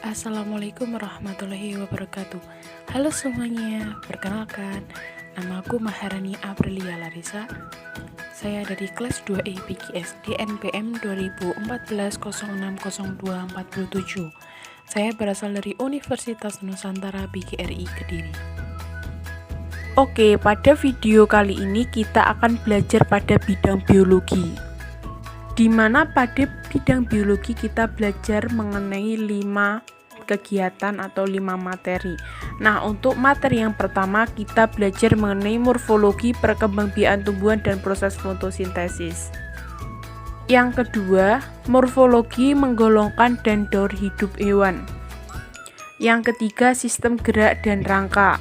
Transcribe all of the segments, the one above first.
Assalamualaikum warahmatullahi wabarakatuh. Halo semuanya, perkenalkan, nama aku Maharani Aprilia Larissa. Saya dari kelas 2E PGS DNPM 2014-060247. Saya berasal dari Universitas Nusantara BGRI Kediri. Oke, pada video kali ini kita akan belajar pada bidang biologi, di mana pada bidang biologi kita belajar mengenai 5 kegiatan atau 5 materi. Nah, untuk materi yang pertama kita belajar mengenai morfologi perkembangbiakan tumbuhan dan proses fotosintesis. Yang kedua, morfologi menggolongkan dan daur hidup hewan. Yang ketiga, sistem gerak dan rangka.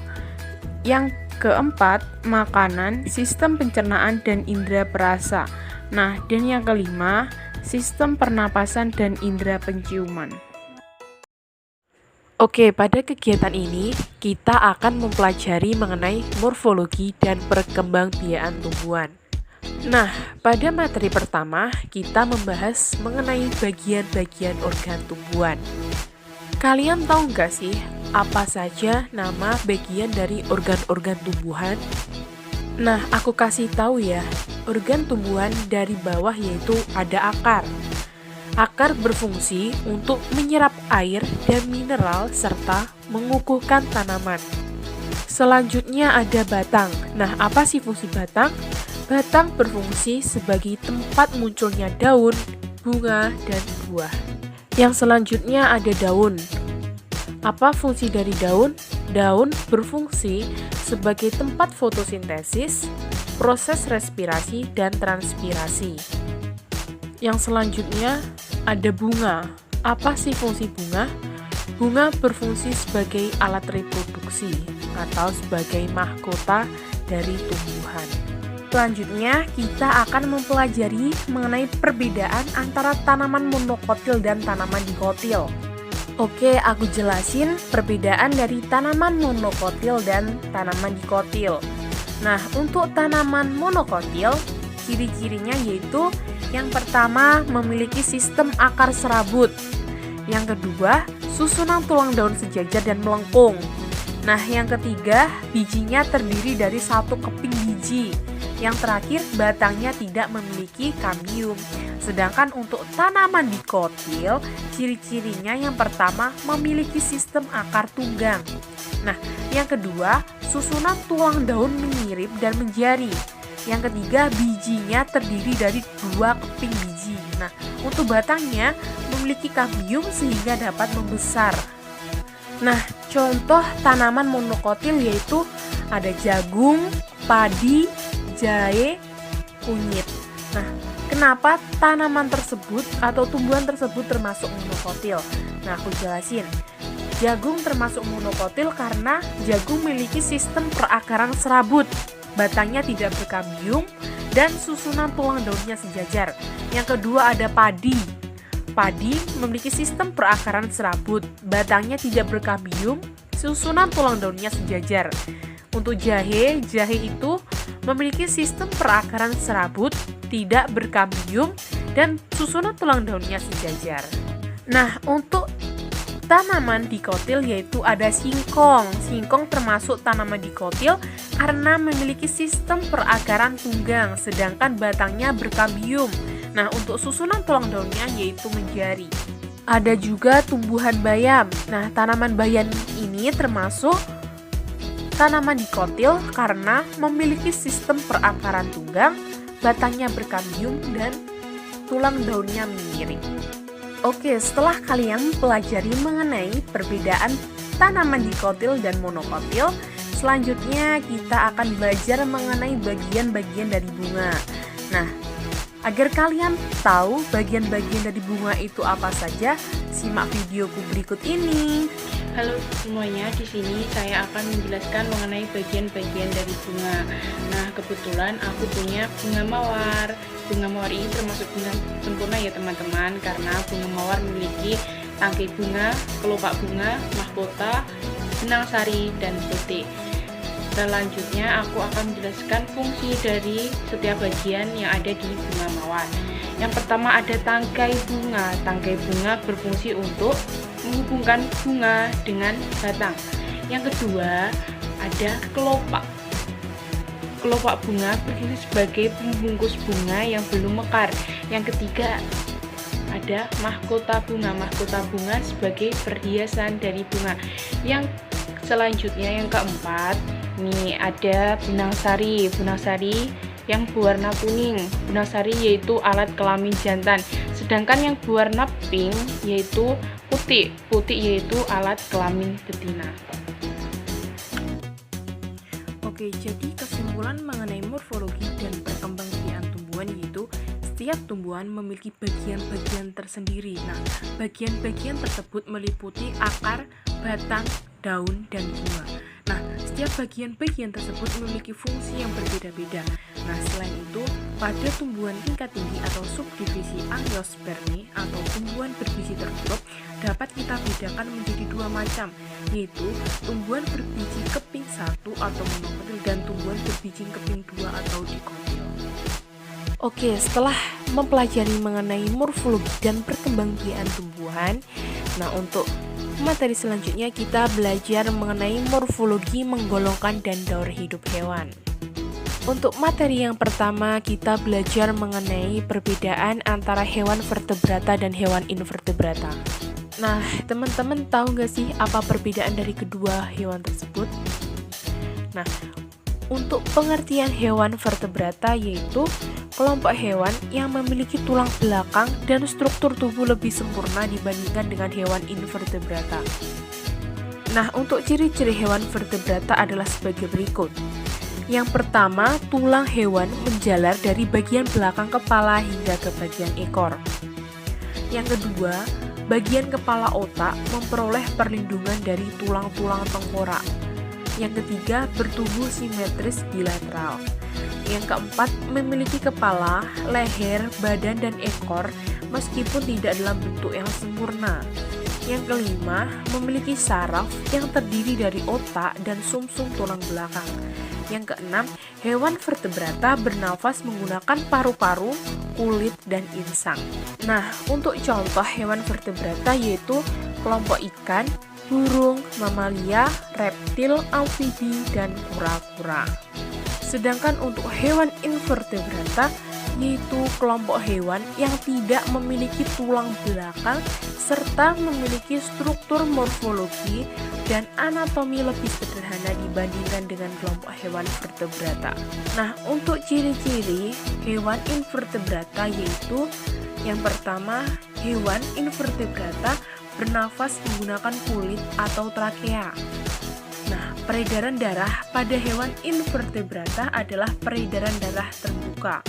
Yang keempat, makanan, sistem pencernaan dan indera perasa. Nah, dan yang kelima, sistem pernapasan dan indera penciuman. Oke, pada kegiatan ini kita akan mempelajari mengenai morfologi dan perkembangbiakan tumbuhan. Nah, pada materi pertama kita membahas mengenai bagian-bagian organ tumbuhan. Kalian tahu nggak sih apa saja nama bagian dari organ-organ tumbuhan? Nah, aku kasih tahu ya, organ tumbuhan dari bawah yaitu ada akar. Akar berfungsi untuk menyerap air dan mineral serta mengukuhkan tanaman. Selanjutnya ada batang. Nah, apa sih fungsi batang? Batang berfungsi sebagai tempat munculnya daun, bunga, dan buah. Yang selanjutnya ada daun. Apa fungsi dari daun? Daun berfungsi sebagai tempat fotosintesis, proses respirasi, dan transpirasi. Yang selanjutnya ada bunga. Apa sih fungsi bunga? Bunga berfungsi sebagai alat reproduksi atau sebagai mahkota dari tumbuhan. Selanjutnya kita akan mempelajari mengenai perbedaan antara tanaman monokotil dan tanaman dikotil. Oke, aku jelasin perbedaan dari tanaman monokotil dan tanaman dikotil. Nah, untuk tanaman monokotil, ciri-cirinya yaitu yang pertama memiliki sistem akar serabut. Yang kedua, susunan tulang daun sejajar dan melengkung. Nah, yang ketiga, bijinya terdiri dari satu keping biji. Yang terakhir, batangnya tidak memiliki kambium. Sedangkan untuk tanaman dikotil, ciri-cirinya yang pertama memiliki sistem akar tunggang. Nah, yang kedua, susunan tulang daun menirip dan menjari. Yang ketiga, bijinya terdiri dari 2 keping biji. Nah, untuk batangnya memiliki kambium sehingga dapat membesar. Nah, contoh tanaman monokotil yaitu ada jagung, padi, jahe, kunyit. Nah, kenapa tanaman tersebut atau tumbuhan tersebut termasuk monokotil? Nah, aku jelasin. Jagung termasuk monokotil karena jagung memiliki sistem perakaran serabut. Batangnya tidak berkambium dan susunan tulang daunnya sejajar. Yang kedua ada padi. Padi memiliki sistem perakaran serabut. Batangnya tidak berkambium, susunan tulang daunnya sejajar. Untuk jahe, jahe itu memiliki sistem perakaran serabut, tidak berkambium, dan susunan tulang daunnya sejajar. Nah, untuk tanaman dikotil yaitu ada singkong. Singkong termasuk tanaman dikotil karena memiliki sistem perakaran tunggang, sedangkan batangnya berkambium. Nah, untuk susunan tulang daunnya yaitu menjari. Ada juga tumbuhan bayam. Nah, tanaman bayam ini termasuk tanaman dikotil karena memiliki sistem perakaran tunggang, batangnya berkambium, dan tulang daunnya menyiring. Oke, setelah kalian pelajari mengenai perbedaan tanaman dikotil dan monokotil, selanjutnya kita akan belajar mengenai bagian-bagian dari bunga. Nah, agar kalian tahu bagian-bagian dari bunga itu apa saja, simak videoku berikut ini. Halo semuanya, di sini saya akan menjelaskan mengenai bagian-bagian dari bunga. Nah, kebetulan aku punya bunga mawar. Bunga mawar ini termasuk bunga sempurna ya teman-teman, karena bunga mawar memiliki tangkai bunga, kelopak bunga, mahkota, benang sari, dan butik. Selanjutnya aku akan menjelaskan fungsi dari setiap bagian yang ada di bunga mawar. Yang pertama ada tangkai bunga. Tangkai bunga berfungsi untuk menghubungkan bunga dengan batang. Yang kedua ada kelopak. Kelopak bunga berfungsi sebagai pembungkus bunga yang belum mekar. Yang ketiga ada mahkota bunga. Mahkota bunga sebagai perhiasan dari bunga. Yang selanjutnya yang keempat, nih ada benang sari. Benang sari yang berwarna kuning. Benang sari yaitu alat kelamin jantan. Sedangkan yang berwarna pink yaitu putih. Putih yaitu alat kelamin betina. Oke, jadi kesimpulan mengenai morfologi dan perkembangbiakan tumbuhan yaitu setiap tumbuhan memiliki bagian-bagian tersendiri. Nah, bagian-bagian tersebut meliputi akar, batang, daun, dan bunga. Nah, setiap bagian-bagian tersebut memiliki fungsi yang berbeda-beda. Nah, selain itu, pada tumbuhan tingkat tinggi atau subdivisi Angiospermae atau tumbuhan berbiji tertutup dapat kita bedakan menjadi dua macam, yaitu tumbuhan berbiji keping 1 atau monokotil dan tumbuhan berbiji keping 2 atau dikotil. Oke, setelah mempelajari mengenai morfologi dan perkembangbiakan tumbuhan, nah untuk materi selanjutnya kita belajar mengenai morfologi, menggolongkan, dan daur hidup hewan. Untuk materi yang pertama kita belajar mengenai perbedaan antara hewan vertebrata dan hewan invertebrata. Nah, teman-teman tahu nggak sih apa perbedaan dari kedua hewan tersebut? Nah, untuk pengertian hewan vertebrata yaitu kelompok hewan yang memiliki tulang belakang dan struktur tubuh lebih sempurna dibandingkan dengan hewan invertebrata. Nah, untuk ciri-ciri hewan vertebrata adalah sebagai berikut. Yang pertama, tulang hewan menjalar dari bagian belakang kepala hingga ke bagian ekor. Yang kedua, bagian kepala otak memperoleh perlindungan dari tulang-tulang tengkorak. Yang ketiga, bertubuh simetris bilateral. Yang keempat, memiliki kepala, leher, badan, dan ekor meskipun tidak dalam bentuk yang sempurna. Yang kelima, memiliki saraf yang terdiri dari otak dan sumsum tulang belakang. Yang keenam, hewan vertebrata bernafas menggunakan paru-paru, kulit, dan insang. Nah, untuk contoh hewan vertebrata yaitu kelompok ikan, burung, mamalia, reptil, amfibi, dan kura-kura. Sedangkan untuk hewan invertebrata yaitu kelompok hewan yang tidak memiliki tulang belakang serta memiliki struktur morfologi dan anatomi lebih sederhana dibandingkan dengan kelompok hewan vertebrata. Nah, untuk ciri-ciri hewan invertebrata yaitu yang pertama, hewan invertebrata bernafas menggunakan kulit atau trakea. Nah, peredaran darah pada hewan invertebrata adalah peredaran darah terbuka.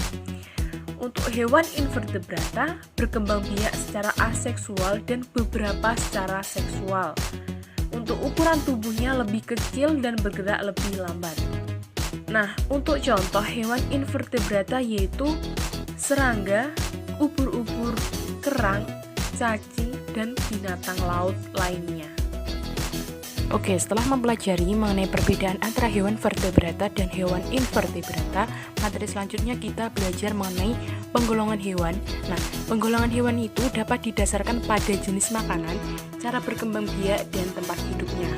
Untuk hewan invertebrata berkembang biak secara aseksual dan beberapa secara seksual. Untuk ukuran tubuhnya lebih kecil dan bergerak lebih lambat. Nah, untuk contoh hewan invertebrata yaitu serangga, ubur-ubur, kerang, cacing, dan binatang laut lainnya. Oke, setelah mempelajari mengenai perbedaan antara hewan vertebrata dan hewan invertebrata, materi selanjutnya kita belajar mengenai penggolongan hewan. Nah, penggolongan hewan itu dapat didasarkan pada jenis makanan, cara berkembang biak, dan tempat hidupnya.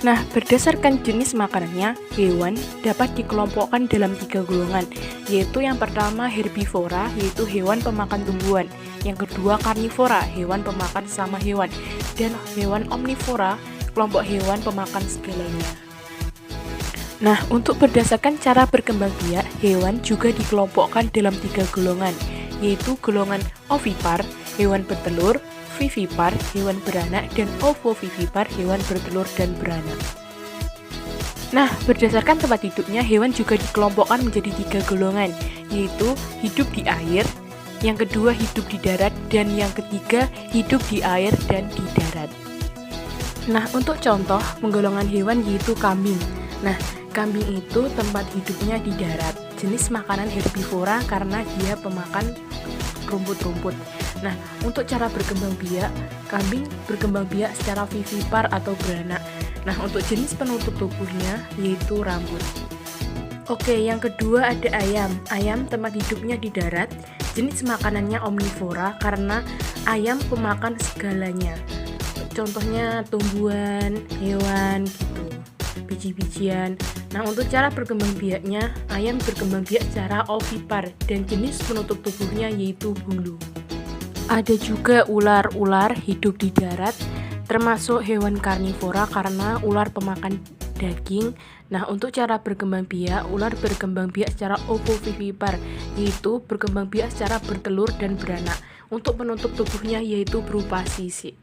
Nah, berdasarkan jenis makanannya, hewan dapat dikelompokkan dalam 3 golongan, yaitu yang pertama herbivora, yaitu hewan pemakan tumbuhan. Yang kedua karnivora, hewan pemakan sesama hewan. Dan hewan omnivora, kelompok hewan pemakan segalanya. Nah, untuk berdasarkan cara berkembang biak, hewan juga dikelompokkan dalam 3 golongan, yaitu golongan ovipar, hewan bertelur, vivipar, hewan beranak, dan ovovivipar, hewan bertelur dan beranak. Nah, berdasarkan tempat hidupnya, hewan juga dikelompokkan menjadi 3 golongan, yaitu hidup di air, yang kedua hidup di darat, dan yang ketiga hidup di air dan di darat. Nah, untuk contoh penggolongan hewan yaitu kambing. Nah, kambing itu tempat hidupnya di darat. Jenis makanan herbivora karena dia pemakan rumput-rumput. Nah, untuk cara berkembang biak, kambing berkembang biak secara vivipar atau beranak. Nah, untuk jenis penutup tubuhnya yaitu rambut. Oke, yang kedua ada ayam. Ayam tempat hidupnya di darat, jenis makanannya omnivora karena ayam pemakan segalanya. Contohnya tumbuhan, hewan gitu, biji-bijian. Nah, untuk cara berkembang biaknya, ayam berkembang biak secara ovipar dan jenis penutup tubuhnya yaitu bulu. Ada juga ular-ular hidup di darat, termasuk hewan karnivora karena ular pemakan daging. Nah, untuk cara berkembang biak, ular berkembang biak secara ovovivipar, yaitu berkembang biak secara bertelur dan beranak. Untuk penutup tubuhnya yaitu berupa sisik.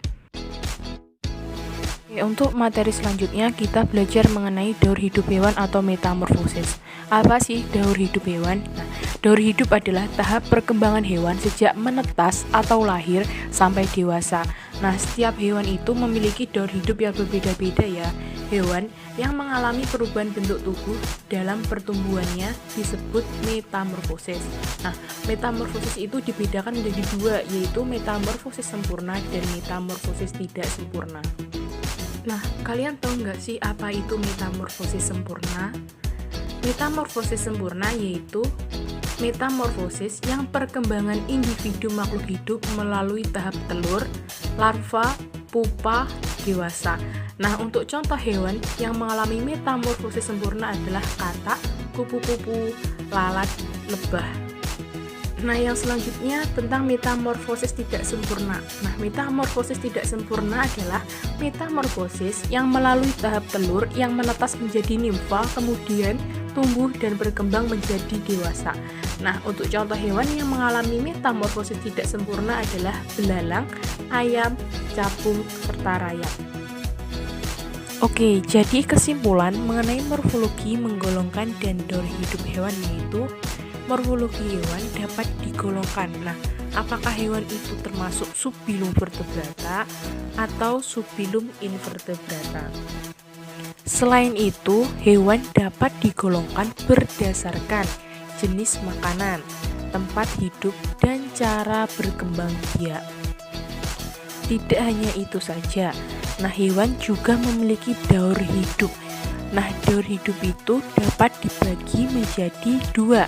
Untuk materi selanjutnya kita belajar mengenai daur hidup hewan atau metamorfosis. Apa sih daur hidup hewan? Nah, daur hidup adalah tahap perkembangan hewan sejak menetas atau lahir sampai dewasa. Nah, setiap hewan itu memiliki daur hidup yang berbeda-beda ya. Hewan yang mengalami perubahan bentuk tubuh dalam pertumbuhannya disebut metamorfosis. Nah, metamorfosis itu dibedakan menjadi dua, yaitu metamorfosis sempurna dan metamorfosis tidak sempurna. Nah, kalian tahu nggak sih apa itu metamorfosis sempurna? Metamorfosis sempurna yaitu metamorfosis yang perkembangan individu makhluk hidup melalui tahap telur, larva, pupa, dewasa. Nah, untuk contoh hewan yang mengalami metamorfosis sempurna adalah katak, kupu-kupu, lalat, lebah. Nah, yang selanjutnya tentang metamorfosis tidak sempurna. Nah, metamorfosis tidak sempurna adalah metamorfosis yang melalui tahap telur yang menetas menjadi nimfa, kemudian tumbuh dan berkembang menjadi dewasa. Nah, untuk contoh hewan yang mengalami metamorfosis tidak sempurna adalah belalang, ayam, capung, serta rayap. Oke, jadi kesimpulan mengenai morfologi, menggolongkan, dan daur hidup hewan yaitu morfologi hewan dapat digolongkan. Nah, apakah hewan itu termasuk subfilum vertebrata atau subfilum invertebrata? Selain itu, hewan dapat digolongkan berdasarkan jenis makanan, tempat hidup, dan cara berkembang biak. Tidak hanya itu saja, nah hewan juga memiliki daur hidup. Nah, daur hidup itu dapat dibagi menjadi dua.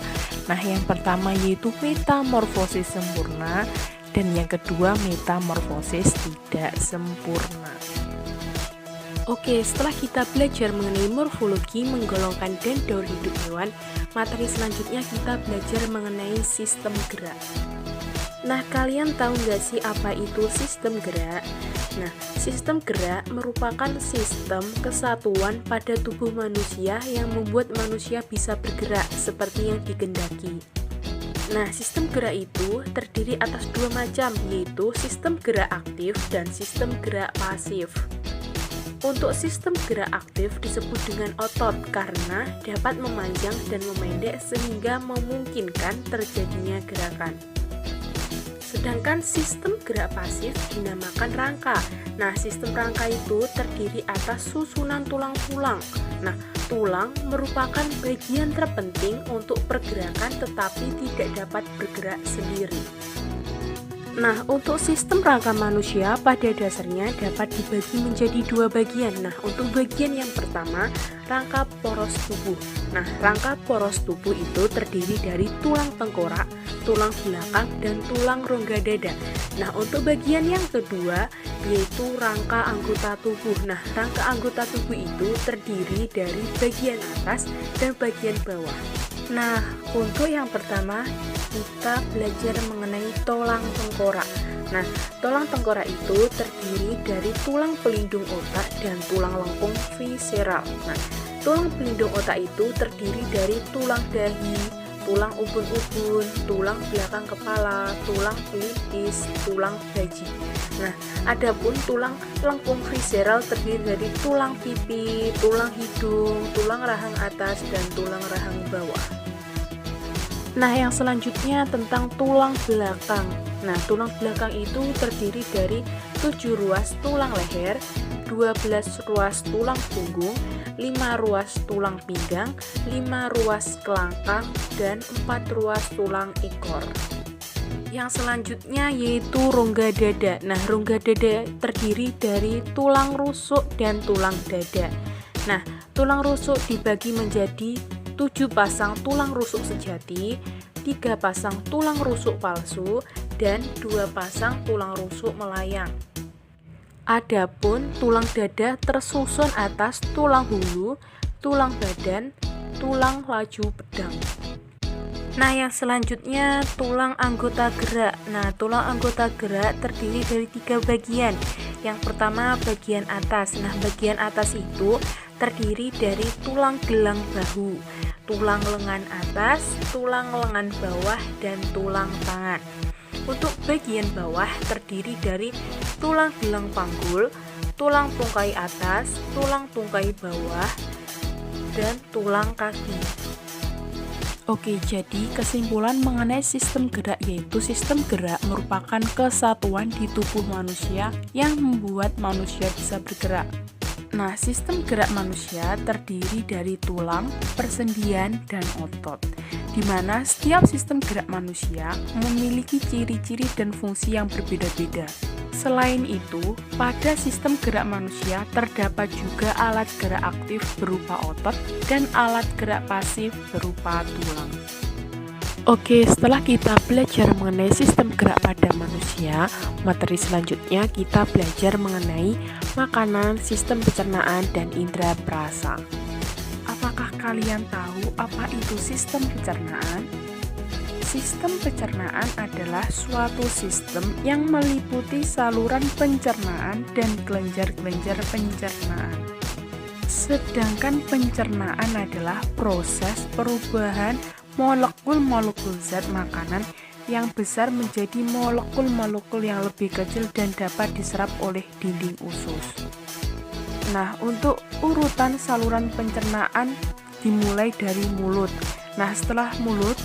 Nah, yang pertama yaitu metamorfosis sempurna dan yang kedua metamorfosis tidak sempurna. Oke, setelah kita belajar mengenai morfologi, menggolongkan, dan daur hidup hewan, materi selanjutnya kita belajar mengenai sistem gerak. Nah, kalian tahu nggak sih apa itu sistem gerak? Nah, sistem gerak merupakan sistem kesatuan pada tubuh manusia yang membuat manusia bisa bergerak seperti yang dikehendaki. Nah, sistem gerak itu terdiri atas dua macam, yaitu sistem gerak aktif dan sistem gerak pasif. Untuk sistem gerak aktif disebut dengan otot karena dapat memanjang dan memendek sehingga memungkinkan terjadinya gerakan. Sedangkan sistem gerak pasif dinamakan rangka. Nah, sistem rangka itu terdiri atas susunan tulang-tulang. Nah, tulang merupakan bagian terpenting untuk pergerakan tetapi tidak dapat bergerak sendiri. Nah, untuk sistem rangka manusia pada dasarnya dapat dibagi menjadi dua bagian. Nah, untuk bagian yang pertama, rangka poros tubuh. Nah, rangka poros tubuh itu terdiri dari tulang tengkorak, tulang belakang, dan tulang rongga dada. Nah, untuk bagian yang kedua yaitu rangka anggota tubuh. Nah, rangka anggota tubuh itu terdiri dari bagian atas dan bagian bawah. Nah, untuk yang pertama kita belajar mengenai tulang tengkorak. Nah, tulang tengkorak itu terdiri dari tulang pelindung otak dan tulang lengkung visceral. Nah, tulang pelindung otak itu terdiri dari tulang dahi, tulang ubun-ubun, tulang belakang kepala, tulang pelitis, tulang gaji. Nah, adapun tulang lengkung visceral terdiri dari tulang pipi, tulang hidung, tulang rahang atas, dan tulang rahang bawah. Nah, yang selanjutnya tentang tulang belakang. Nah, tulang belakang itu terdiri dari 7 ruas tulang leher, 12 ruas tulang punggung, 5 ruas tulang pinggang, 5 ruas kelangkang, dan 4 ruas tulang ekor. Yang selanjutnya yaitu rongga dada. Nah, rongga dada terdiri dari tulang rusuk dan tulang dada. Nah, tulang rusuk dibagi menjadi 7 pasang tulang rusuk sejati, 3 pasang tulang rusuk palsu, dan 2 pasang tulang rusuk melayang. Adapun tulang dada tersusun atas tulang hulu, tulang badan, tulang laju pedang. Nah, yang selanjutnya tulang anggota gerak. Nah, tulang anggota gerak terdiri dari 3 bagian. Yang pertama bagian atas. Nah, bagian atas itu terdiri dari tulang gelang bahu, tulang lengan atas, tulang lengan bawah, dan tulang tangan. Untuk bagian bawah terdiri dari tulang gelang panggul, tulang tungkai atas, tulang tungkai bawah, dan tulang kaki. Oke, jadi kesimpulan mengenai sistem gerak yaitu sistem gerak merupakan kesatuan di tubuh manusia yang membuat manusia bisa bergerak. Nah, sistem gerak manusia terdiri dari tulang, persendian, dan otot, di mana setiap sistem gerak manusia memiliki ciri-ciri dan fungsi yang berbeda-beda. Selain itu, pada sistem gerak manusia terdapat juga alat gerak aktif berupa otot dan alat gerak pasif berupa tulang. Oke, setelah kita belajar mengenai sistem gerak pada manusia, materi selanjutnya kita belajar mengenai makanan, sistem pencernaan, dan indera perasa. Apakah kalian tahu apa itu sistem pencernaan? Sistem pencernaan adalah suatu sistem yang meliputi saluran pencernaan dan kelenjar-kelenjar pencernaan. Sedangkan pencernaan adalah proses perubahan molekul-molekul zat makanan yang besar menjadi molekul-molekul yang lebih kecil dan dapat diserap oleh dinding usus. Nah, untuk urutan saluran pencernaan dimulai dari mulut. Nah, setelah mulut,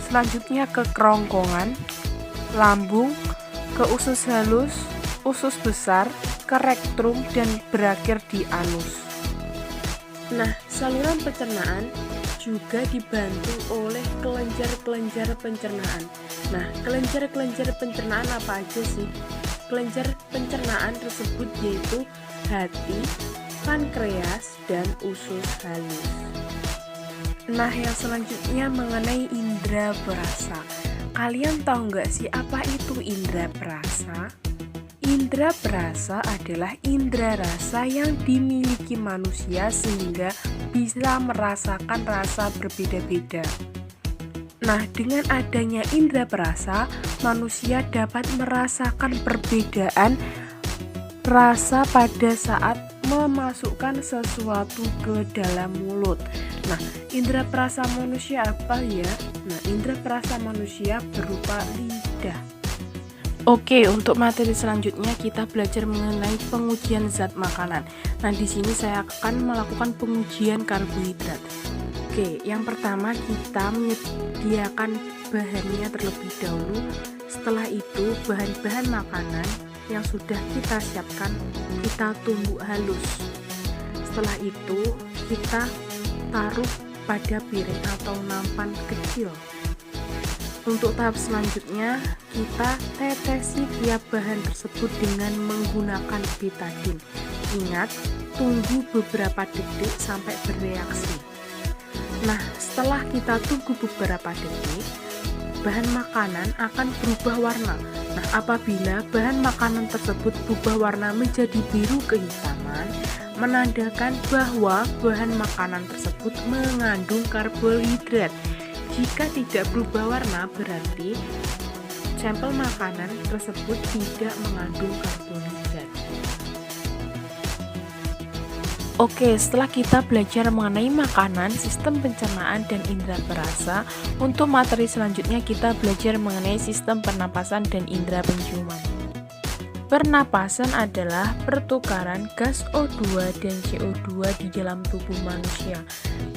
selanjutnya ke kerongkongan, lambung, ke usus halus, usus besar, ke rektum, dan berakhir di anus. Nah, saluran pencernaan juga dibantu oleh kelenjar-kelenjar pencernaan. Nah, kelenjar-kelenjar pencernaan apa aja sih? Kelenjar pencernaan tersebut yaitu hati, pankreas, dan usus halus. Nah, yang selanjutnya mengenai indera perasa. Kalian tahu nggak sih apa itu indera perasa? Indera perasa adalah indera rasa yang dimiliki manusia sehingga bisa merasakan rasa berbeda-beda. Nah, dengan adanya indera perasa, manusia dapat merasakan perbedaan rasa pada saat memasukkan sesuatu ke dalam mulut. Nah, indera perasa manusia apa ya? Nah, indera perasa manusia berupa lidah. Oke, untuk materi selanjutnya kita belajar mengenai pengujian zat makanan. Nah, di sini saya akan melakukan pengujian karbohidrat. Oke, yang pertama kita menyediakan bahannya terlebih dahulu. Setelah itu, bahan-bahan makanan yang sudah kita siapkan kita tumbuk halus. Setelah itu, kita taruh pada piring atau nampan kecil. Untuk tahap selanjutnya, kita tetesi tiap bahan tersebut dengan menggunakan betadine. Ingat, tunggu beberapa detik sampai bereaksi. Nah, setelah kita tunggu beberapa detik, bahan makanan akan berubah warna. Nah, apabila bahan makanan tersebut berubah warna menjadi biru kehitaman, menandakan bahwa bahan makanan tersebut mengandung karbohidrat. Jika tidak berubah warna, berarti sampel makanan tersebut tidak mengandung karbohidrat. Oke, setelah kita belajar mengenai makanan, sistem pencernaan, dan indera perasa, untuk materi selanjutnya kita belajar mengenai sistem pernapasan dan indera penciuman. Pernapasan adalah pertukaran gas O2 dan CO2 di dalam tubuh manusia,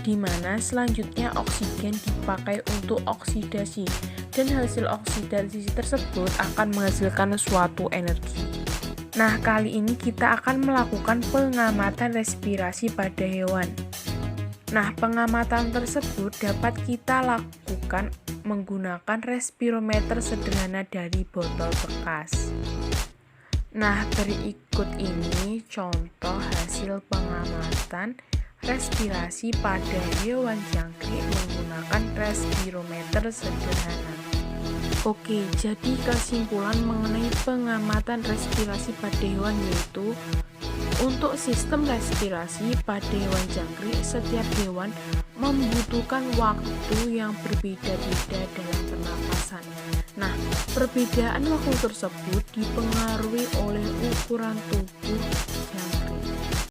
di mana selanjutnya oksigen dipakai untuk oksidasi, dan hasil oksidasi tersebut akan menghasilkan suatu energi. Nah, kali ini kita akan melakukan pengamatan respirasi pada hewan. Nah, pengamatan tersebut dapat kita lakukan menggunakan respirometer sederhana dari botol bekas. Nah, berikut ini contoh hasil pengamatan respirasi pada hewan jangkrik menggunakan respirometer sederhana. Oke, jadi kesimpulan mengenai pengamatan respirasi pada hewan yaitu untuk sistem respirasi pada hewan jangkrik, setiap hewan membutuhkan waktu yang berbeda-beda dalam pernapasan. Nah, perbedaan waktu tersebut dipengaruhi oleh ukuran tubuh jangkrik.